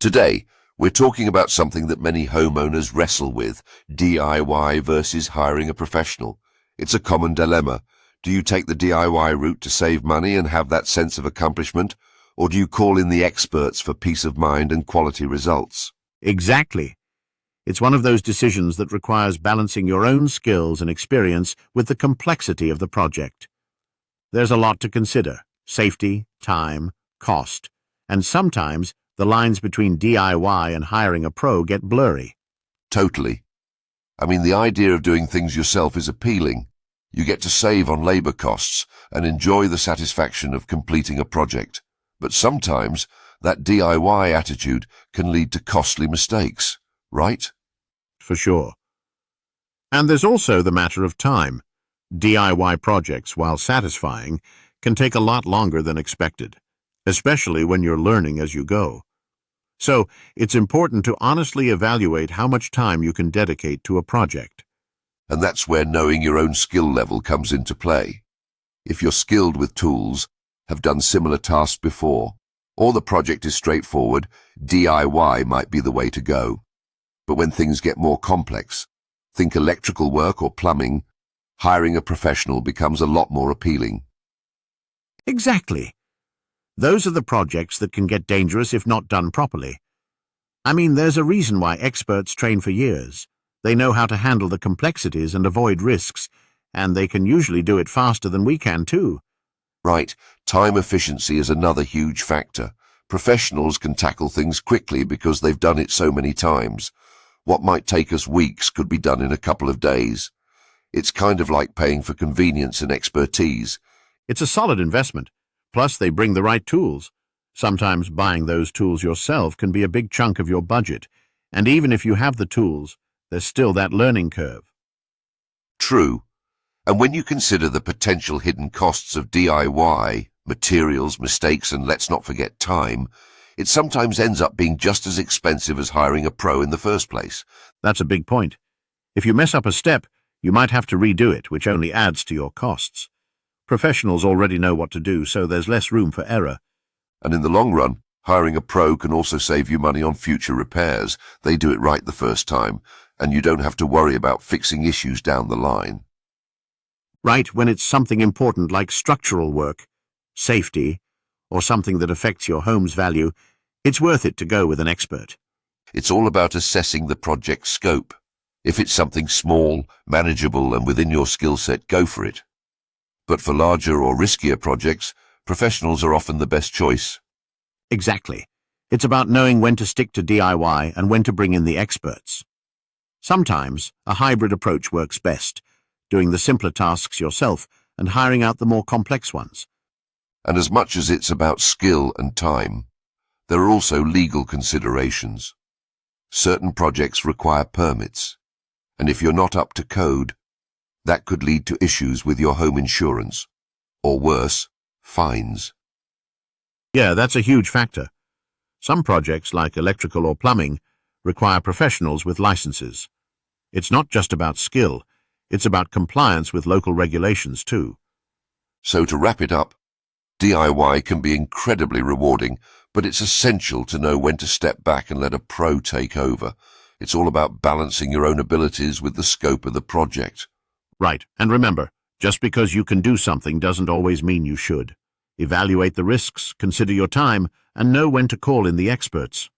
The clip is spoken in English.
Today, we're talking about something that many homeowners wrestle with, DIY versus hiring a professional. It's a common dilemma. Do you take the DIY route to save money and have that sense of accomplishment, or do you call in the experts for peace of mind and quality results? Exactly. It's one of those decisions that requires balancing your own skills and experience with the complexity of the project. There's a lot to consider: safety, time, cost, and sometimes the lines between DIY and hiring a pro get blurry. Totally. I mean, the idea of doing things yourself is appealing. You get to save on labor costs and enjoy the satisfaction of completing a project. But sometimes that DIY attitude can lead to costly mistakes, right? For sure. And there's also the matter of time. DIY projects, while satisfying, can take a lot longer than expected, especially when you're learning as you go. So, it's important to honestly evaluate how much time you can dedicate to a project. And that's where knowing your own skill level comes into play. If you're skilled with tools, have done similar tasks before, or the project is straightforward, DIY might be the way to go. But when things get more complex, think electrical work or plumbing, hiring a professional becomes a lot more appealing. Exactly. Those are the projects that can get dangerous if not done properly. I mean, there's a reason why experts train for years. They know how to handle the complexities and avoid risks, and they can usually do it faster than we can too. Right, time efficiency is another huge factor. Professionals can tackle things quickly because they've done it so many times. What might take us weeks could be done in a couple of days. It's kind of like paying for convenience and expertise. It's a solid investment. Plus, they bring the right tools. Sometimes buying those tools yourself can be a big chunk of your budget, and even if you have the tools, there's still that learning curve. True. And when you consider the potential hidden costs of DIY, materials, mistakes, and let's not forget time, it sometimes ends up being just as expensive as hiring a pro in the first place. That's a big point. If you mess up a step, you might have to redo it, which only adds to your costs. Professionals already know what to do, so there's less room for error. And in the long run, hiring a pro can also save you money on future repairs. They do it right the first time, and you don't have to worry about fixing issues down the line. Right, when it's something important like structural work, safety, or something that affects your home's value, it's worth it to go with an expert. It's all about assessing the project scope. If it's something small, manageable, and within your skill set, go for it. But for larger or riskier projects, professionals are often the best choice. Exactly. It's about knowing when to stick to DIY and when to bring in the experts. Sometimes a hybrid approach works best, doing the simpler tasks yourself and hiring out the more complex ones. And as much as it's about skill and time, there are also legal considerations. Certain projects require permits, and if you're not up to code, that could lead to issues with your home insurance, or worse, fines. Yeah, that's a huge factor. Some projects, like electrical or plumbing, require professionals with licenses. It's not just about skill, it's about compliance with local regulations too. So to wrap it up, DIY can be incredibly rewarding, but it's essential to know when to step back and let a pro take over. It's all about balancing your own abilities with the scope of the project. Right, and remember, just because you can do something doesn't always mean you should. Evaluate the risks, consider your time, and know when to call in the experts.